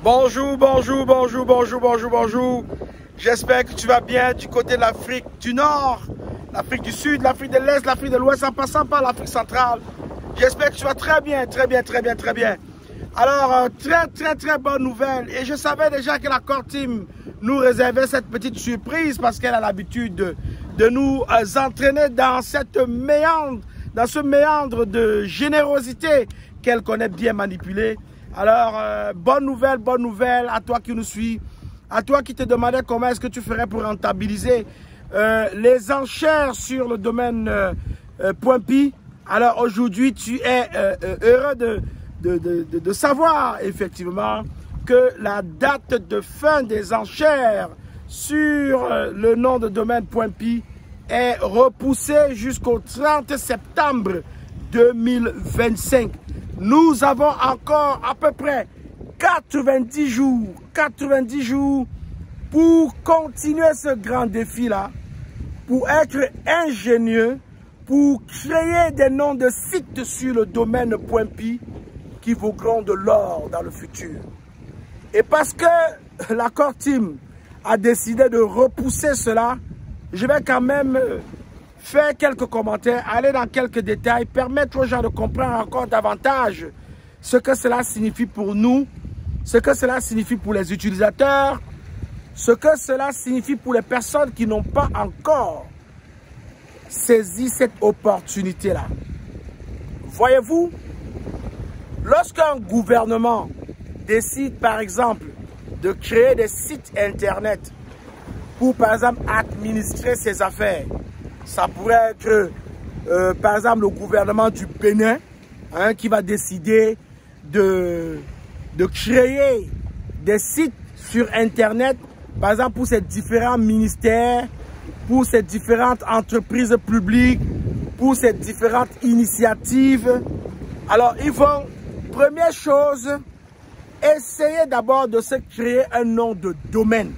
Bonjour, bonjour, bonjour, bonjour, bonjour, bonjour. J'espère que tu vas bien du côté de l'Afrique du Nord, l'Afrique du Sud, l'Afrique de l'Est, l'Afrique de l'Ouest, en passant par l'Afrique centrale. J'espère que tu vas très bien, très bien, très bien, très bien. Alors, très bonne nouvelle. Et je savais déjà que la Core Team nous réservait cette petite surprise parce qu'elle a l'habitude de nous entraîner dans ce méandre de générosité qu'elle connaît bien manipuler. Alors, bonne nouvelle à toi qui nous suis, à toi qui te demandais comment est-ce que tu ferais pour rentabiliser les enchères sur le domaine .pi. Alors aujourd'hui, tu es heureux de savoir effectivement que la date de fin des enchères sur le nom de domaine .pi est repoussée jusqu'au 30 septembre 2025. Nous avons encore à peu près 90 jours pour continuer ce grand défi-là, pour être ingénieux, pour créer des noms de sites sur le domaine .pi qui vaudront de l'or dans le futur. Et parce que la Core Team a décidé de repousser cela, je vais quand même faire quelques commentaires, aller dans quelques détails, permettre aux gens de comprendre encore davantage ce que cela signifie pour nous, ce que cela signifie pour les utilisateurs, ce que cela signifie pour les personnes qui n'ont pas encore saisi cette opportunité-là. Voyez-vous, lorsqu'un gouvernement décide par exemple de créer des sites internet pour par exemple administrer ses affaires, ça pourrait être par exemple le gouvernement du Bénin qui va décider de créer des sites sur internet par exemple pour ses différents ministères, pour ses différentes entreprises publiques, pour ses différentes initiatives. Alors ils vont, première chose, essayer d'abord de se créer un nom de domaine.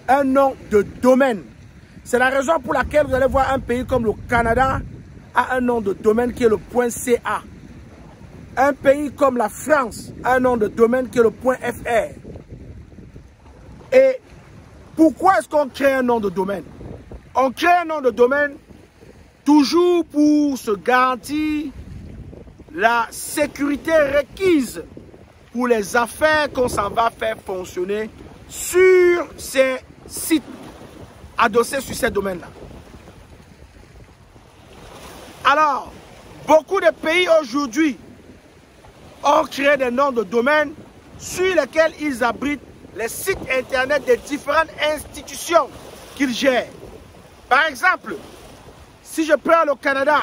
Un nom de domaine. C'est la raison pour laquelle vous allez voir un pays comme le Canada a un nom de domaine qui est le .ca. Un pays comme la France a un nom de domaine qui est le .fr. Et pourquoi est-ce qu'on crée un nom de domaine? On crée un nom de domaine toujours pour se garantir la sécurité requise pour les affaires qu'on s'en va faire fonctionner sur ces sites adossés sur ces domaines-là. Alors, beaucoup de pays aujourd'hui ont créé des noms de domaines sur lesquels ils abritent les sites internet des différentes institutions qu'ils gèrent. Par exemple, si je prends le Canada,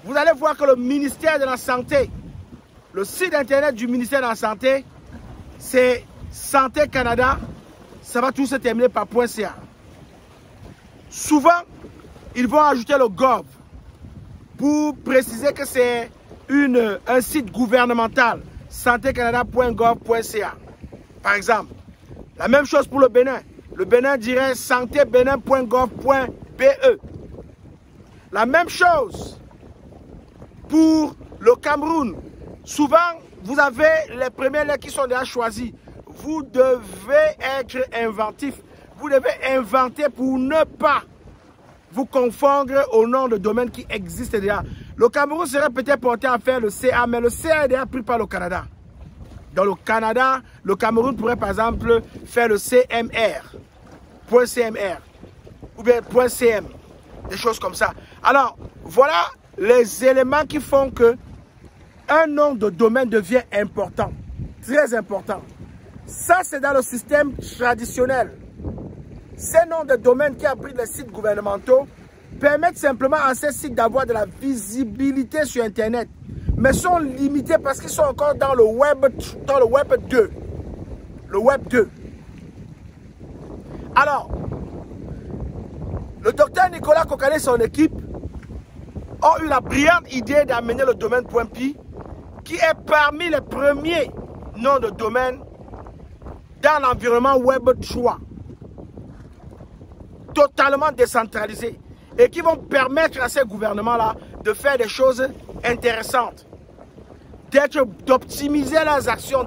vous allez voir que le ministère de la Santé, le site internet du ministère de la Santé, c'est Santé Canada, ça va tout se terminer par .ca. Souvent, ils vont ajouter le gov pour préciser que c'est un site gouvernemental, santécanada.gov.ca. Par exemple, la même chose pour le Bénin. Le Bénin dirait santébenin.gov.be. La même chose pour le Cameroun. Souvent, vous avez les premières lettres qui sont déjà choisies. Vous devez être inventif. Vous devez inventer pour ne pas vous confondre au nom de domaine qui existe déjà. Le Cameroun serait peut-être porté à faire le CA, mais le CA est déjà pris par le Canada. Dans le Canada, le Cameroun pourrait par exemple faire le CMR, .cmr ou bien .cm, des choses comme ça. Alors, voilà les éléments qui font que un nom de domaine devient important, très important. Ça, c'est dans le système traditionnel. Ces noms de domaine qui abritent les sites gouvernementaux permettent simplement à ces sites d'avoir de la visibilité sur Internet, mais sont limités parce qu'ils sont encore dans le web 2. Le web 2. Alors, le docteur Nicolas Kokane et son équipe ont eu la brillante idée d'amener le domaine .pi, qui est parmi les premiers noms de domaine dans l'environnement web 3. Totalement décentralisé. Et qui vont permettre à ces gouvernements-là de faire des choses intéressantes. d'optimiser leurs actions,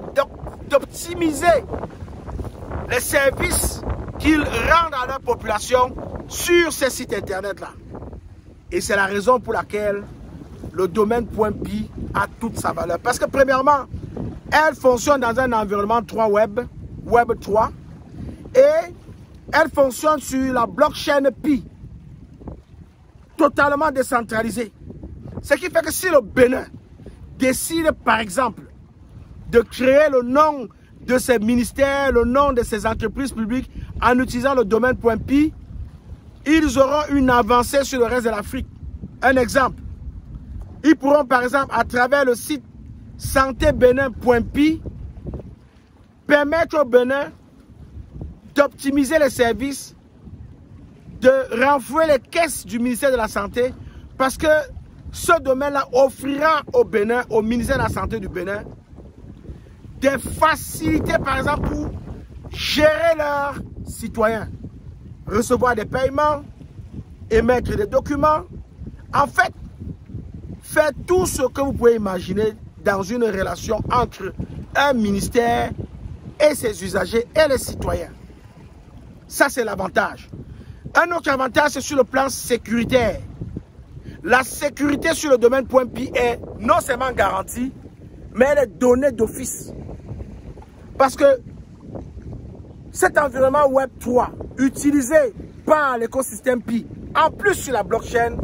d'optimiser les services qu'ils rendent à leur population sur ces sites internet-là. Et c'est la raison pour laquelle le domaine .pi a toute sa valeur. Parce que premièrement, elle fonctionne dans un environnement 3 Web 3, et elle fonctionne sur la blockchain Pi, totalement décentralisée. Ce qui fait que si le Bénin décide, par exemple, de créer le nom de ses ministères, le nom de ses entreprises publiques en utilisant le domaine .pi, ils auront une avancée sur le reste de l'Afrique. Un exemple, ils pourront par exemple, à travers le site santébenin.pi, permettre au Bénin d'optimiser les services, de renflouer les caisses du ministère de la Santé, parce que ce domaine-là offrira au Bénin, au ministère de la Santé du Bénin, des facilités, par exemple, pour gérer leurs citoyens, recevoir des paiements, émettre des documents. En fait, faites tout ce que vous pouvez imaginer dans une relation entre un ministère et ses usagers et les citoyens. Ça, c'est l'avantage. Un autre avantage, c'est sur le plan sécuritaire. La sécurité sur le domaine .pi est non seulement garantie, mais elle est donnée d'office. Parce que cet environnement Web 3, utilisé par l'écosystème Pi, en plus sur la blockchain,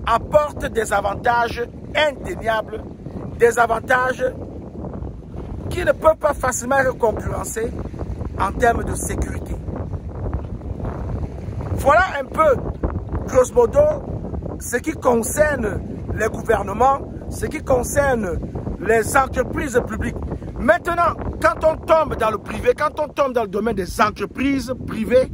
apporte des avantages indéniables, des avantages qui ne peuvent pas facilement être concurrencés en termes de sécurité. Voilà un peu, grosso modo, ce qui concerne les gouvernements, ce qui concerne les entreprises publiques. Maintenant, quand on tombe dans le privé, quand on tombe dans le domaine des entreprises privées,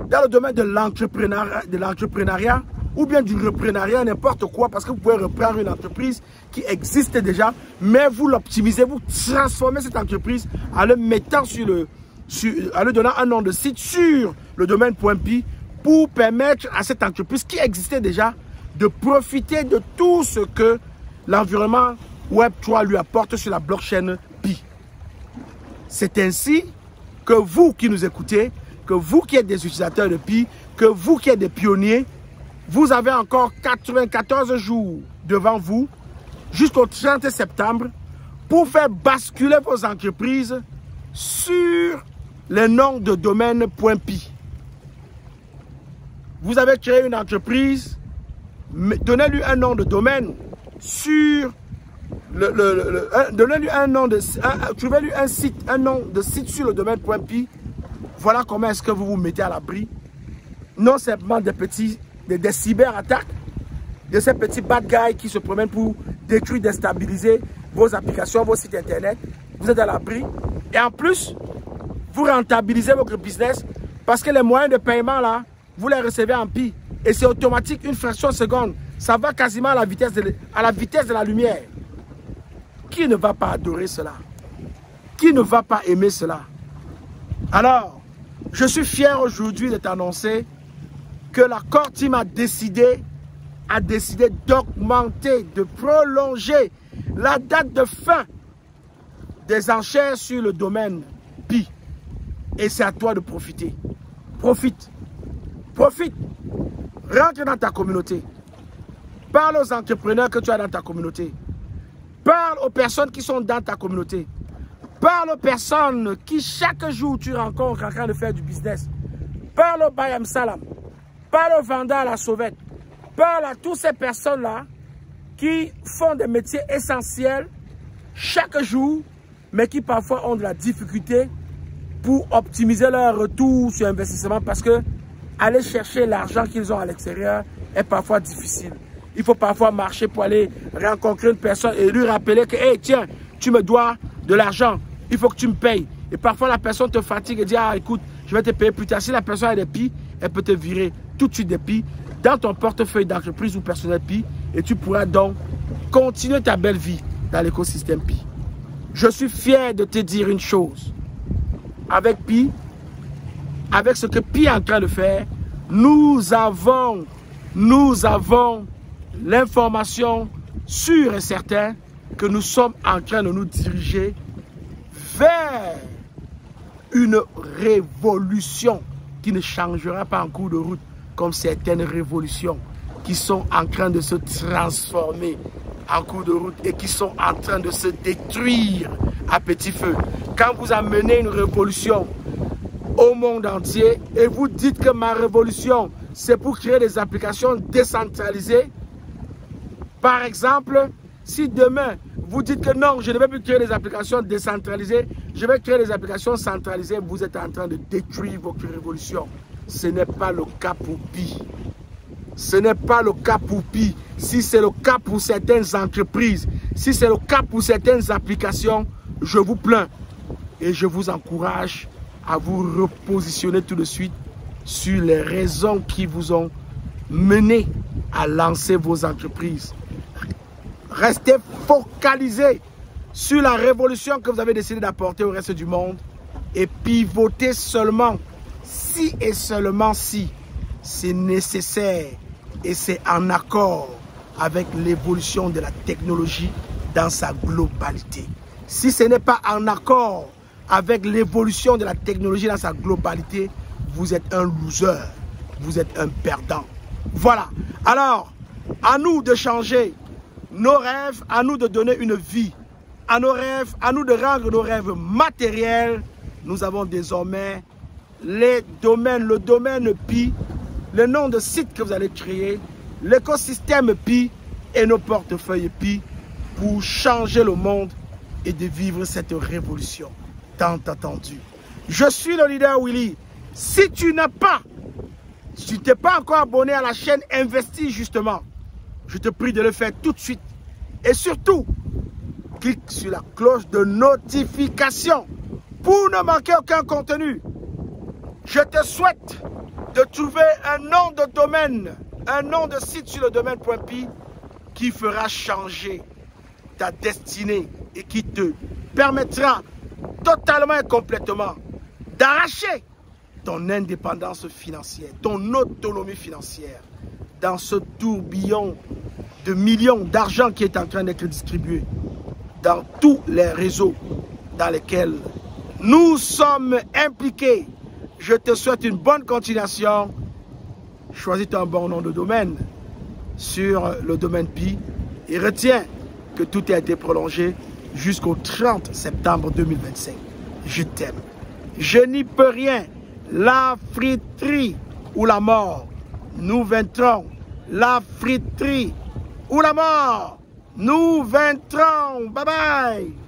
dans le domaine de l'entrepreneuriat, ou bien du reprenariat, n'importe quoi, parce que vous pouvez reprendre une entreprise qui existe déjà, mais vous l'optimisez, vous transformez cette entreprise en le mettant en lui donnant un nom de site sur le domaine .pi pour permettre à cette entreprise qui existait déjà de profiter de tout ce que l'environnement Web 3 lui apporte sur la blockchain Pi. C'est ainsi que vous qui nous écoutez, que vous qui êtes des utilisateurs de Pi, que vous qui êtes des pionniers, vous avez encore 94 jours devant vous jusqu'au 30 septembre pour faire basculer vos entreprises sur les noms de domaine .pi. Vous avez créé une entreprise, donnez-lui un nom de domaine sur donnez-lui un nom de trouvez-lui un site, un nom de site sur le domaine .pi. Voilà comment est-ce que vous vous mettez à l'abri, non seulement des cyberattaques, de ces petits bad guys qui se promènent pour détruire, déstabiliser vos applications, vos sites internet. Vous êtes à l'abri. Et en plus, vous rentabilisez votre business parce que les moyens de paiement là, vous les recevez en Pi. Et c'est automatique, une fraction de seconde. Ça va quasiment à la vitesse de la lumière. Qui ne va pas adorer cela? Qui ne va pas aimer cela? Alors, je suis fier aujourd'hui de t'annoncer que la Core Team a décidé d'augmenter, de prolonger la date de fin des enchères sur le domaine Pi. Et c'est à toi de profiter. Profite. Profite. Rentre dans ta communauté. Parle aux entrepreneurs que tu as dans ta communauté. Parle aux personnes qui sont dans ta communauté. Parle aux personnes qui chaque jour tu rencontres en train de faire du business. Parle au Bayam Salam. Parle aux vendeurs à la sauvette. Parle à toutes ces personnes-là qui font des métiers essentiels chaque jour, mais qui parfois ont de la difficulté pour optimiser leur retour sur investissement parce que aller chercher l'argent qu'ils ont à l'extérieur est parfois difficile. Il faut parfois marcher pour aller rencontrer une personne et lui rappeler que hey, tiens, tu me dois de l'argent, il faut que tu me payes. Et parfois la personne te fatigue et dit ah écoute, je vais te payer plus tard. Si la personne a des Pi, elle peut te virer tout de suite des Pi dans ton portefeuille d'entreprise ou personnel Pi et tu pourras donc continuer ta belle vie dans l'écosystème Pi. Je suis fier de te dire une chose. Avec Pi, avec ce que Pi est en train de faire, nous avons l'information sûre et certaine que nous sommes en train de nous diriger vers une révolution qui ne changera pas en cours de route comme certaines révolutions qui sont en train de se transformer en cours de route et qui sont en train de se détruire à petit feu. Quand vous amenez une révolution au monde entier et vous dites que ma révolution, c'est pour créer des applications décentralisées, par exemple, si demain vous dites que non, je ne vais plus créer des applications décentralisées, je vais créer des applications centralisées, vous êtes en train de détruire votre révolution. Ce n'est pas le cas pour Pi. Ce n'est pas le cas pour Pi. Si c'est le cas pour certaines entreprises, si c'est le cas pour certaines applications, je vous plains et je vous encourage à vous repositionner tout de suite sur les raisons qui vous ont mené à lancer vos entreprises. Restez focalisés sur la révolution que vous avez décidé d'apporter au reste du monde et pivotez seulement si et seulement si c'est nécessaire et c'est en accord avec l'évolution de la technologie dans sa globalité. Si ce n'est pas en accord avec l'évolution de la technologie dans sa globalité, vous êtes un loser, vous êtes un perdant. Voilà. Alors, à nous de changer nos rêves, à nous de donner une vie à nos rêves, à nous de rendre nos rêves matériels. Nous avons désormais les domaines, le domaine Pi, le nom de site que vous allez créer, l'écosystème Pi et nos portefeuilles Pi pour changer le monde et de vivre cette révolution tant attendue. Je suis le leader Willy. Si tu n'es pas encore abonné à la chaîne Investis justement, je te prie de le faire tout de suite. Et surtout, clique sur la cloche de notification pour ne manquer aucun contenu. Je te souhaite de trouver un nom de domaine, un nom de site sur le domaine.pi qui fera changer ta destinée et qui te permettra totalement et complètement d'arracher ton indépendance financière, ton autonomie financière dans ce tourbillon de millions d'argent qui est en train d'être distribué dans tous les réseaux dans lesquels nous sommes impliqués. Je te souhaite une bonne continuation. Choisis un bon nom de domaine sur le domaine Pi et retiens que tout a été prolongé jusqu'au 30 septembre 2025. Je t'aime. Je n'y peux rien. La friterie ou la mort. Nous vaincrons. La friterie ou la mort. Nous vaincrons. Bye bye.